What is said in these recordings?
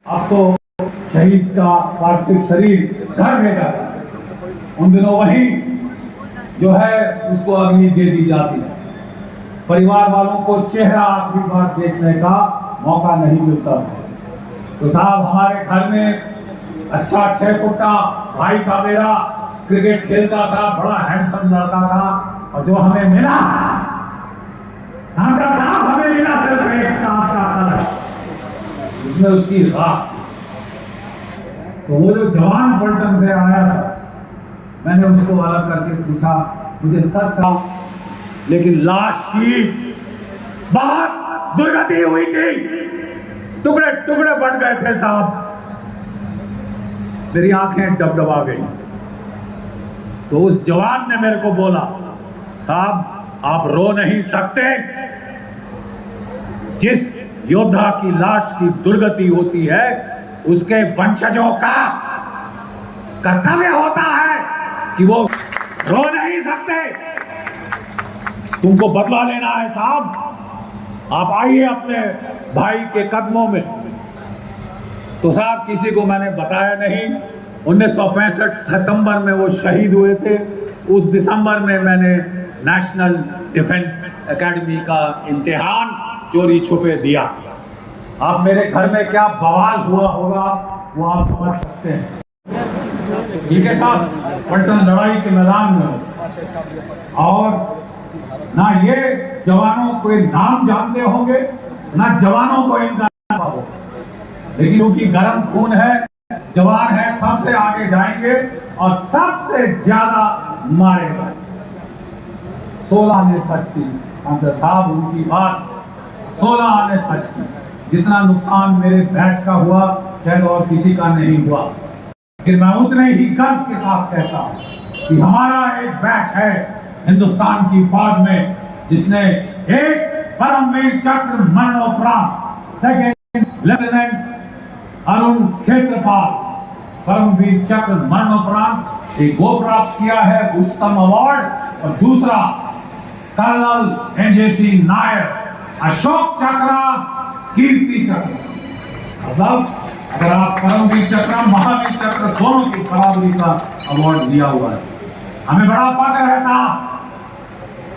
अब तो शहीद का पार्थिव शरीर घर भेजा, उन दिनों वही जो है उसको अग्नि दे दी जाती है। परिवार वालों को चेहरा आखिरी बार देखने का मौका नहीं मिलता है। तो साहब हमारे घर में अच्छा 6 फुटा भाई था मेरा, क्रिकेट खेलता था, बड़ा हैंडसम लड़का था, और जो हमें मिला हमें मिला सिर्फ एक कांच का कलश, जिसमें उसकी राख। तो वो जो जवान पलटन से आया था, मैंने उसको अलग करके पूछा, मुझे सच था, लेकिन लाश की बहुत दुर्गति हुई थी, टुकड़े टुकड़े बट गए थे साहब। मेरी आंखें डबडबा गई। तो उस जवान ने मेरे को बोला, साहब आप रो नहीं सकते, जिस योद्धा की लाश की दुर्गति होती है उसके वंशजों का कर्तव्य होता है कि वो रो नहीं सकते। तुमको बदला लेना है साहब, आप आइए अपने भाई के कदमों में। तो साहब किसी को मैंने बताया नहीं। 1965 सितंबर में वो शहीद हुए थे। उस दिसंबर में मैंने नेशनल डिफेंस एकेडमी का इम्तिहान चोरी छुपे दिया। आप मेरे घर में क्या बवाल हुआ होगा वो आप समझ सकते हैं। ठीक है साहब, पलटन लड़ाई के मैदान में, और ना ये जवानों के नाम जानते होंगे, ना जवानों को इनका नाम होगा, लेकिन क्योंकि गर्म खून है, जवान है, सबसे आगे जाएंगे और सबसे ज्यादा मारेगा। 16 ने सच की, साहब उनकी बात 16 ने सच की। जितना नुकसान मेरे बैच का हुआ शायद और किसी का नहीं हुआ, फिर मैं उतने ही गर्व के साथ कहता हूं कि हमारा एक बैच है हिंदुस्तान की फौज में जिसने एक परमवीर चक्र मरणोपरांत सेकेंड लेफ्टिनेंट अरुण क्षेत्रपाल परमवीर चक्र मरणोपरांत एक वो प्राप्त किया है, उच्चतम अवार्ड, और दूसरा कर्नल एनजेसी नायर अशोक चक्र कीर्ति चक्र। मतलब अगर आप परमवीर चक्र महावीर चक्र दोनों की बराबरी का अवार्ड दिया हुआ है। हमें बड़ा फख्र है साहब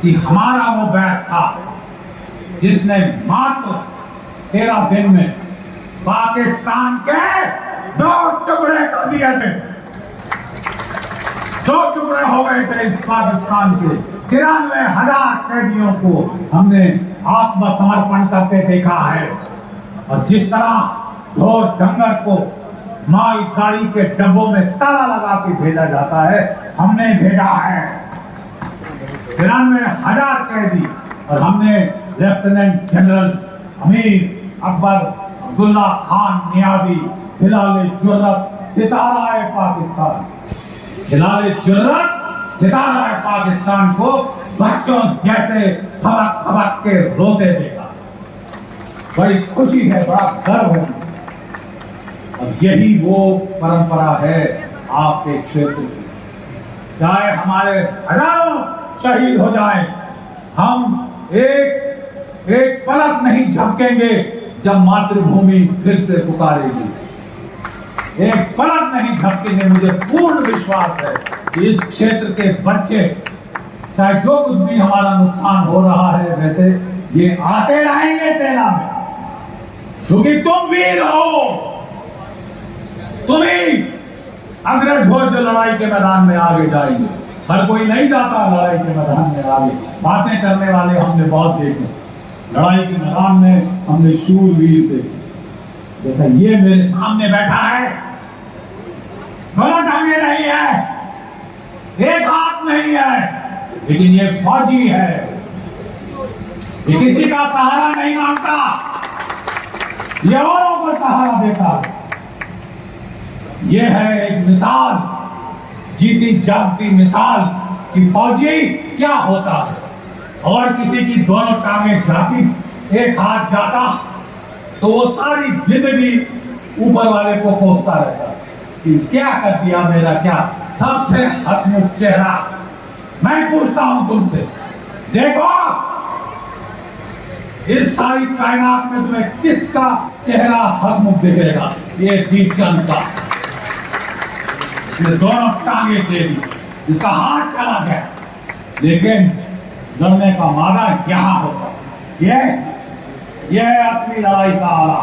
कि हमारा वो बैच था जिसने मात्र 13 दिन में पाकिस्तान के 2 टुकड़े कर दिए थे। 2 टुकड़े हो गए थे इस पाकिस्तान के। 93,000 कैदियों को हमने आत्मसमर्पण करते देखा है। और जिस तरह ढोर डंगर को माल गाड़ी के डब्बों में ताला लगा के भेजा जाता है, हमने भेजा है 93,000 कैदी। और हमने lieutenant general Amir Akbar Abdullah Khan Niazi, हिलाल जुर्रत सितारा पाकिस्तान, हिलाल जुर्रत सितारा पाकिस्तान को बच्चों जैसे फबक फबक के रोते देखा। बड़ी खुशी है, बड़ा गर्व है। और यही वो परंपरा है आपके क्षेत्र की। चाहे हमारे हजारों शहीद हो जाएं, हम एक पलक नहीं झपकेंगे जब मातृभूमि फिर से पुकारेगी। एक पलक नहीं झपकेंगे। मुझे पूर्ण विश्वास है कि इस क्षेत्र के बच्चे, चाहे जो कुछ भी हमारा नुकसान हो रहा है, वैसे ये आते रहेंगे सेना में, क्योंकि तुम वीर हो। तुम ही अग्रज हो जो लड़ाई के मैदान में आगे जाएंगे। हर कोई नहीं जाता लड़ाई के मैदान में आगे। बातें करने वाले हमने बहुत देखे, लड़ाई के मैदान में हमने शूरवीर देखे। जैसा ये मेरे सामने बैठा है, दोनों टांगे नहीं है, एक हाथ नहीं है, लेकिन ये फौजी है। ये किसी का सहारा नहीं मांगता, ये औरों को सहारा देता है। ये है एक मिसाल, जीती जागती मिसाल कि फौजी क्या होता है। और किसी की दोनों टांगे जाती, एक हाथ जाता, तो वो सारी जिंदगी ऊपर वाले को कोसता रहता कि क्या कर दिया मेरा, क्या। सबसे हंसमुख चेहरा। मैं पूछता हूं तुमसे, देखो इस सारी कायनात में तुम्हें किसका चेहरा हंसमुख दिखेगा? ये दीपचंद का। इसने दोनों टांगे दे दी, इसका हाथ चला गया, लेकिन लड़ने का मादा यहां होगा। ये असली लड़ाई का आला।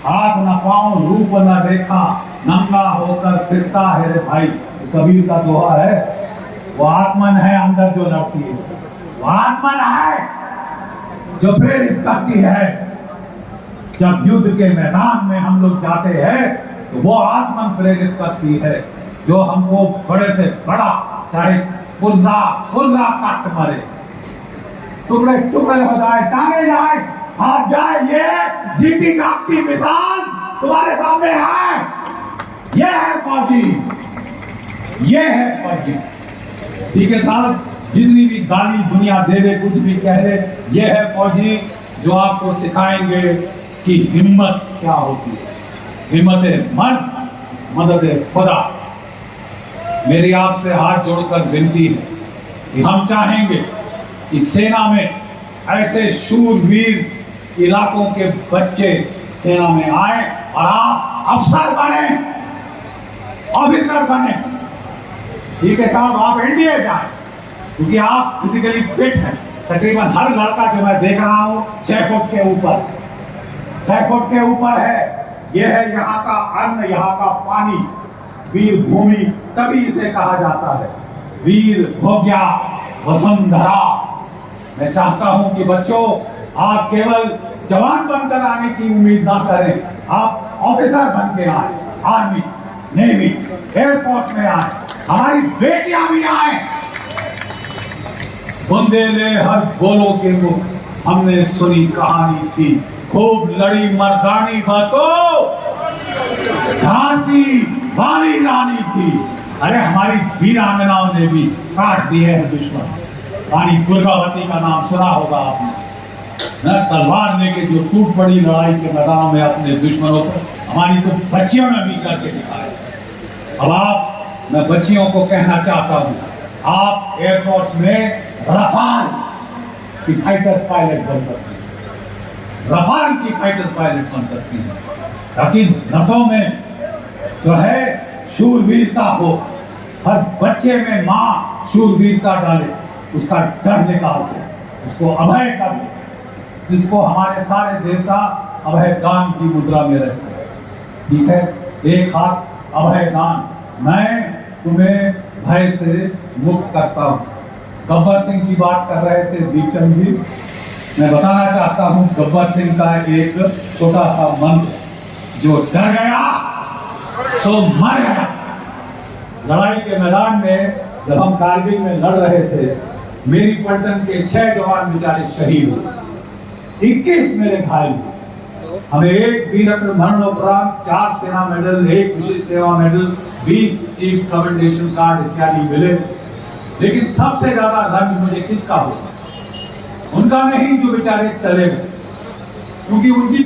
हाथ न पाऊं, रूप न देखा, नंगा होकर फिरता है रे भाई। कबीर का दोहा है। वो आत्मन है अंदर जो लड़ती है, वो आत्मन है जो प्रेरित करती है। जब युद्ध के मैदान में हम लोग जाते हैं तो वो आत्मन प्रेरित करती है, जो हमको बड़े से बड़ा चाहे पुर्जा काट मारे, टुकड़े टुकड़े हो जाए, टांगे जाए, हाथ जाए, ये जीती जागती मिसाल तुम्हारे सामने है। ये है फौजी, ये है फौजी। ठीक है साहब, जितनी भी गाली दुनिया दे दे, कुछ भी कह दे, ये है फौजी जो आपको सिखाएंगे कि हिम्मत क्या होती है। हिम्मत मर्द, मदद खुदा। मेरी आपसे हाथ जोड़कर विनती है कि हम चाहेंगे कि सेना में ऐसे शूरवीर इलाकों के बच्चे सेना में आए और आप अफसर बने, ऑफिसर बने। ठीक है साहब, आप एनडीए जाए, क्योंकि आप फिजिकली फिट हैं। तकरीबन हर लड़का जो मैं देख रहा हूं 6 फुट के ऊपर, 6 फुट के ऊपर है। यह है यहाँ का अन्न, यहाँ का पानी, वीर भूमि, तभी इसे कहा जाता है वीर भोग्या वसुंधरा। मैं चाहता हूं कि बच्चों, आप केवल जवान बनकर आने की उम्मीद ना करें, आप ऑफिसर बन के आए, आर्मी, नेवी, एयरफोर्स में आए, हमारी बेटियां भी आए। बुंदेले हर बोलो के मुख, हमने सुनी कहानी थी, खूब लड़ी मर्दानी बातों, झांसी वाली रानी थी। अरे हमारी वीरांगनाओं ने भी काट दिए हैं दुश्मन। रानी दुर्गावती का नाम सुना होगा आपने, तलवार लेके जो टूट पड़ी लड़ाई के मैदानों में अपने दुश्मनों को। हमारी तो बच्चियों ने भी करके दिखाया। अब मैं बच्चियों को कहना चाहता हूं, आप एयरफोर्स में रफाल की फाइटर पायलट बन सकती हैं, रफाल की फाइटर पायलट बन सकती हैं, ताकि नसों में जो है शूरवीरता हो, हर बच्चे में मां शूरवीरता डाले, उसका डर निकाल दे, उसको अभय कर दे, जिसको हमारे सारे देवता अभय दान की मुद्रा में रहते हैं। ठीक है, एक हाथ अभय दान, मैं तुम्हें भय से मुक्त करता हूं। गब्बर सिंह की बात कर रहे थे दीपचंद जी, मैं बताना चाहता हूं गब्बर सिंह का एक छोटा सा मंत्र, जो डर गया सो मर गया। लड़ाई के मैदान में जब हम कारगिल में लड़ रहे थे, मेरी पलटन के 6 जवान बेचारे शहीद हुए, 21 मेरे घायल हुए। हमें 1 वीरत्न मरणोपरांत, 4 सेना मेडल, 1 विशेष सेवा मेडल, 20 चीफ कमेंडेशन कार्ड इत्यादि मिले। लेकिन सबसे ज्यादा रंग मुझे किसका हुआ? उनका नहीं जो बेचारे चले गए, क्योंकि उनकी